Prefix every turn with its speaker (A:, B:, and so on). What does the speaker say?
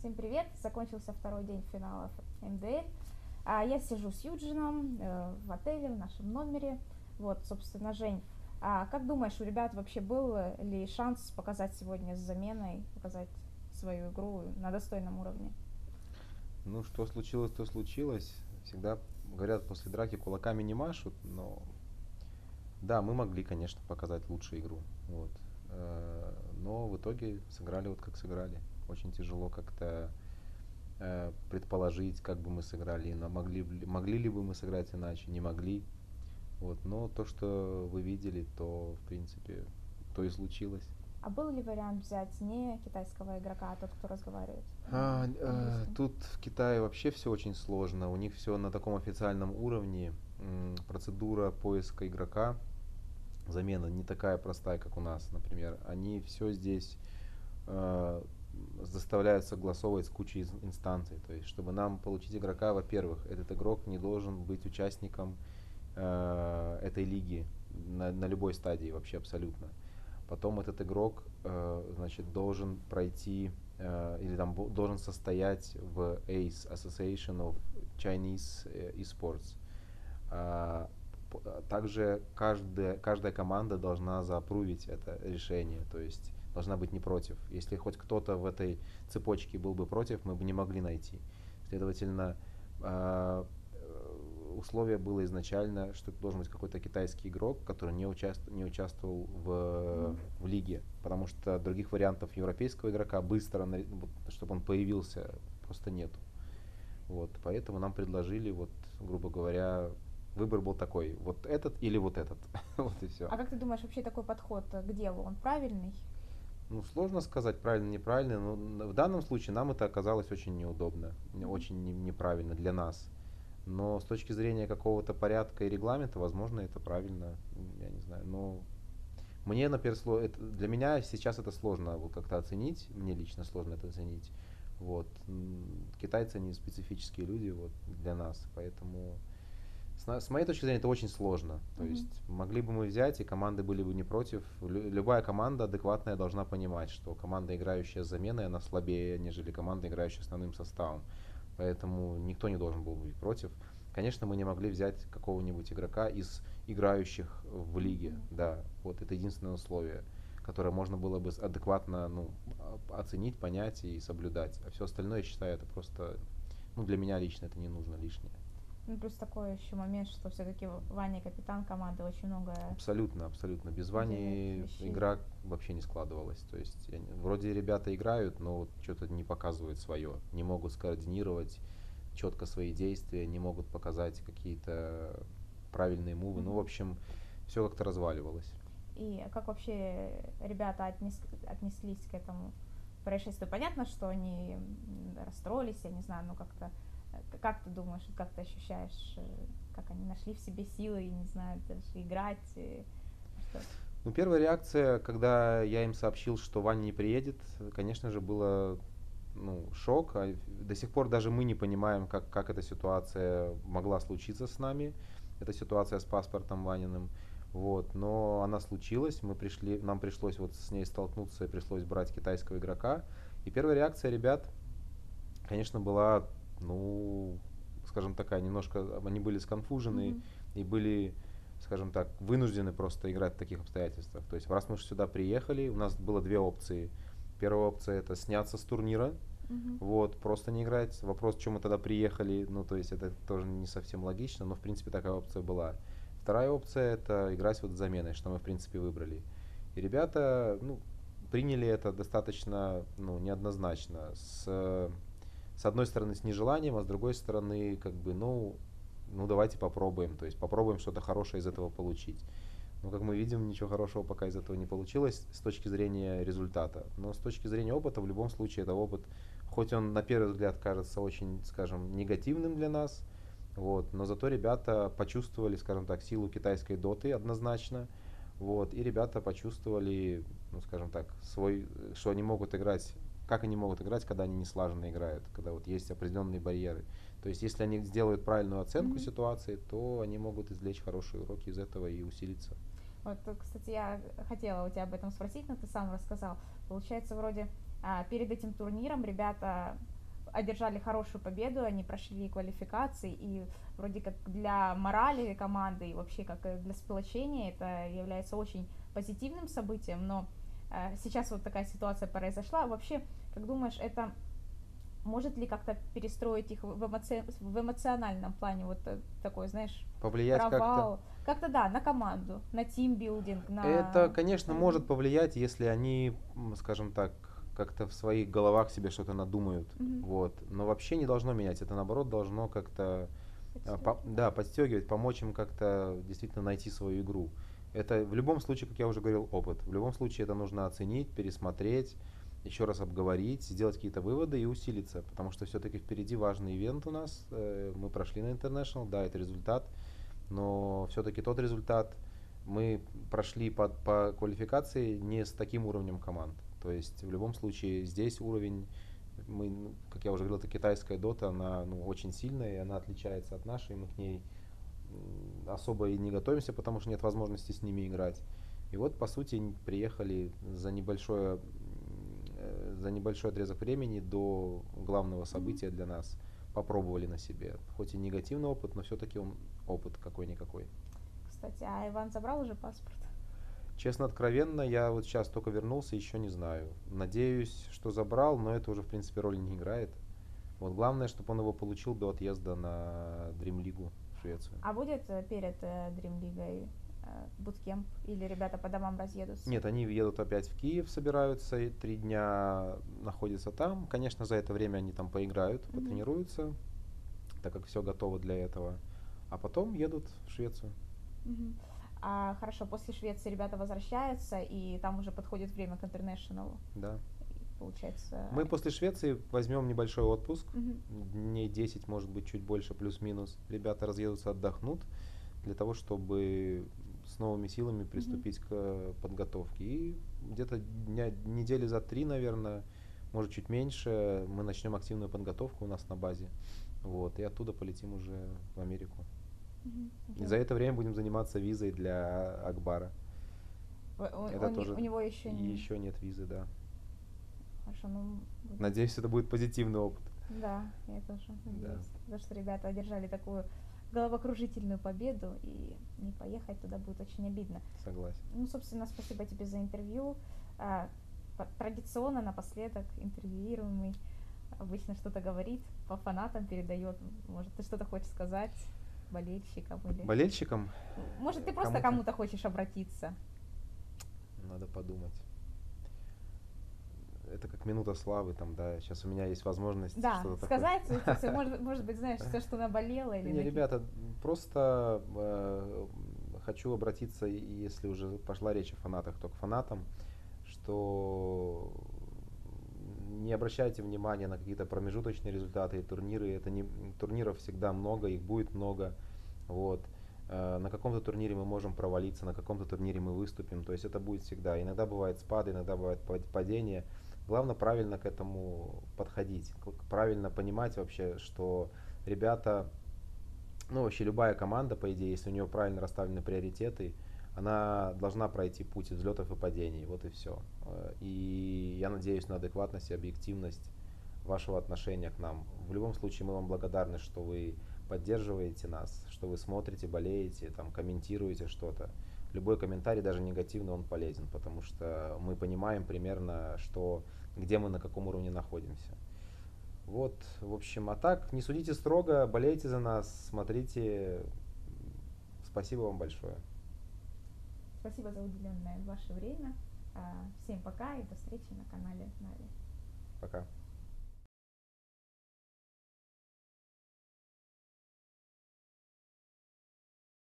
A: Всем привет! Закончился второй день финалов МДЛ. Я сижу с Юджином в отеле, в нашем номере. Вот, собственно, Жень, как думаешь, у ребят вообще был ли шанс показать сегодня с заменой, показать свою игру на достойном уровне?
B: Ну, что случилось, то случилось. Всегда говорят, после драки кулаками не машут, но да, мы могли, конечно, показать лучшую игру. Вот. Но в итоге сыграли вот как сыграли. Очень тяжело как-то предположить, как бы мы сыграли, могли ли бы мы сыграть иначе, не могли. Вот. Но то, что вы видели, то, в принципе, то и случилось.
A: А был ли вариант взять не китайского игрока, а тот, кто разговаривает на английском?
B: Тут в Китае вообще все очень сложно. У них все на таком официальном уровне. Процедура поиска игрока, замена не такая простая, как у нас, например. Они все здесь э, заставляют согласовывать с кучей инстанций. То есть, чтобы нам получить игрока, во-первых, этот игрок не должен быть участником этой лиги на любой стадии вообще абсолютно. Потом этот игрок, значит, должен пройти или там должен состоять в ACE, Association of Chinese Esports. А, Также каждая команда должна заапрувить это решение, то есть должна быть не против. Если хоть кто-то в этой цепочке был бы против, мы бы не могли найти. Следовательно, условие было изначально, что это должен быть какой-то китайский игрок, который не участвовал в лиге, потому что других вариантов европейского игрока быстро, чтобы он появился, просто нету. Вот, поэтому нам предложили, вот, грубо говоря, выбор был такой, вот этот или вот этот. Вот и все.
A: А как ты думаешь, вообще такой подход к делу, он правильный?
B: Ну, сложно сказать, правильно, неправильно, но в данном случае нам это оказалось очень неудобно, очень неправильно для нас. Но с точки зрения какого-то порядка и регламента, возможно, это правильно, я не знаю. Но мне, например, для меня сейчас это сложно вот как-то оценить, мне лично сложно это оценить. Вот. Китайцы, они специфические люди вот, для нас, поэтому с моей точки зрения это очень сложно. То
A: Мгм.
B: есть могли бы мы взять, и команды были бы не против. Любая команда адекватная должна понимать, что команда, играющая с заменой, она слабее, нежели команда, играющая основным составом. Поэтому никто не должен был быть против. Конечно, мы не могли взять какого-нибудь игрока из играющих в лиге.
A: Понятно.
B: Да, вот это единственное условие, которое можно было бы адекватно, ну, оценить, понять и соблюдать. А все остальное, я считаю, это просто, ну, для меня лично это не нужно лишнее.
A: Ну, плюс такой еще момент, что все-таки Ваня капитан команды, очень много
B: Абсолютно, абсолютно. Без
A: делает
B: Вани
A: вещей.
B: игра вообще не складывалась. То есть вроде ребята играют, но вот что-то не показывают свое. Не могут скоординировать четко свои действия, не могут показать какие-то правильные мувы. Ну, в
A: Мгм.
B: общем, все как-то разваливалось.
A: И как вообще ребята отнеслись к этому происшествию? Понятно, что они расстроились, я не знаю, но как-то, как ты думаешь, как ты ощущаешь, как они нашли в себе силы, не знаю, даже играть, что?
B: Ну, первая реакция, когда я им сообщил, что Ваня не приедет, конечно же, было, ну, шок. До сих пор даже мы не понимаем, как эта ситуация могла случиться с нами. Эта ситуация с паспортом Ваниным. Вот. Но она случилась, нам пришлось вот с ней столкнуться, пришлось брать китайского игрока. И первая реакция ребят, конечно, была, ну, скажем такая, немножко, они были сконфужены
A: Мгм.
B: и были, скажем так, вынуждены просто играть в таких обстоятельствах. То есть, раз мы сюда приехали, у нас было две опции. Первая опция это сняться с турнира,
A: Мгм.
B: вот, просто не играть. Вопрос, чем мы тогда приехали, ну, то есть это тоже не совсем логично, но, в принципе, такая опция была. Вторая опция это играть вот с заменой, что мы, в принципе, выбрали. И ребята, ну, приняли это достаточно, ну, неоднозначно. С одной стороны, с нежеланием, а с другой стороны, как бы, ну давайте попробуем, то есть попробуем что-то хорошее из этого получить. Но, как мы видим, ничего хорошего пока из этого не получилось с точки зрения результата. Но с точки зрения опыта, в любом случае, это опыт, хоть он на первый взгляд кажется очень, скажем, негативным для нас, вот, но зато ребята почувствовали, скажем так, силу китайской доты однозначно, вот, и ребята почувствовали, ну, скажем так, что они могут играть, как они могут играть, когда они не слаженно играют, когда вот есть определенные барьеры. То есть, если они сделают правильную оценку
A: Мгм.
B: ситуации, то они могут извлечь хорошие уроки из этого и усилиться.
A: Вот, кстати, я хотела у тебя об этом спросить, но ты сам рассказал. Получается, вроде перед этим турниром ребята одержали хорошую победу, они прошли квалификации, и вроде как для морали команды и вообще как для сплочения это является очень позитивным событием, но сейчас вот такая ситуация произошла. Вообще, как думаешь, это может ли как-то перестроить их в эмоциональном плане, вот такой, знаешь,
B: Повлиять как-то?
A: провал, как-то да, на команду, на тимбилдинг,
B: Это,
A: на
B: конечно, может повлиять, если они, скажем так, как-то в своих головах себе что-то надумают.
A: Мгм.
B: Вот. Но вообще не должно менять. Это, наоборот, должно как-то да, подстегивать, помочь им как-то действительно найти свою игру. Это в любом случае, как я уже говорил, опыт. В любом случае это нужно оценить, пересмотреть, еще раз обговорить, сделать какие-то выводы и усилиться. Потому что все-таки впереди важный ивент у нас. Мы прошли на International, да, это результат. Но все-таки тот результат мы прошли по квалификации не с таким уровнем команд. То есть в любом случае здесь уровень, как я уже говорил, это китайская дота, она очень сильная, и она отличается от нашей, мы к ней особо и не готовимся, потому что нет возможности с ними играть. И вот, по сути, приехали за небольшой отрезок времени до главного события для нас. Попробовали на себе. Хоть и негативный опыт, но все-таки он опыт какой-никакой.
A: Кстати, а Иван забрал уже паспорт?
B: Честно, откровенно, я вот сейчас только вернулся, еще не знаю. Надеюсь, что забрал, но это уже, в принципе, роли не играет. Вот главное, чтобы он его получил до отъезда на Dream League в Швецию.
A: А будет перед Dream League буткемп или ребята по домам разъедутся?
B: Нет, они едут опять в Киев, собираются, и 3 дня находятся там. Конечно, за это время они там поиграют, потренируются, так как все готово для этого. А потом едут в Швецию.
A: А хорошо, после Швеции ребята возвращаются, и там уже подходит время к интернешнлу.
B: Да.
A: Получается.
B: Мы после Швеции возьмем небольшой отпуск, дней 10, может быть, чуть больше, плюс-минус. Ребята разъедутся, отдохнут, для того, чтобы с новыми силами приступить к подготовке. И где-то недели за 3, наверное, может чуть меньше, мы начнем активную подготовку у нас на базе. Вот, и оттуда полетим уже в Америку. И за это время будем заниматься визой для Акбара.
A: У него еще
B: еще нет визы, да.
A: Хорошо, ну...
B: Надеюсь, это будет позитивный опыт.
A: Да, я тоже надеюсь.
B: Да.
A: Потому что ребята одержали такую головокружительную победу, и не поехать туда будет очень обидно.
B: Согласен.
A: Ну, собственно, спасибо тебе за интервью. Традиционно напоследок интервьюируемый обычно что-то говорит, по фанатам передает. Может, ты что-то хочешь сказать болельщикам? Или...
B: Болельщикам?
A: Может, ты просто кому-то хочешь обратиться?
B: Надо подумать. Это как минута славы, там, да, сейчас у меня есть возможность что-то
A: сказать, может быть, знаешь, все, что наболело. Или
B: не, ребята, просто хочу обратиться, если уже пошла речь о фанатах, то к фанатам, что не обращайте внимания на какие-то промежуточные результаты и турниры. Турниров всегда много, их будет много. Вот. На каком-то турнире мы можем провалиться, на каком-то турнире мы выступим. То есть это будет всегда. Иногда бывает спады, иногда бывает падение. Главное правильно к этому подходить, правильно понимать вообще, что ребята, вообще любая команда, по идее, если у нее правильно расставлены приоритеты, она должна пройти путь взлетов и падений, вот и все. И я надеюсь на адекватность и объективность вашего отношения к нам. В любом случае мы вам благодарны, что вы поддерживаете нас, что вы смотрите, болеете, там, комментируете что-то. Любой комментарий, даже негативный, он полезен, потому что мы понимаем примерно, где мы на каком уровне находимся. Вот, в общем, а так, не судите строго, болейте за нас, смотрите. Спасибо вам большое.
A: Спасибо за уделенное ваше время. Всем пока и до встречи на канале Нави.
B: Пока.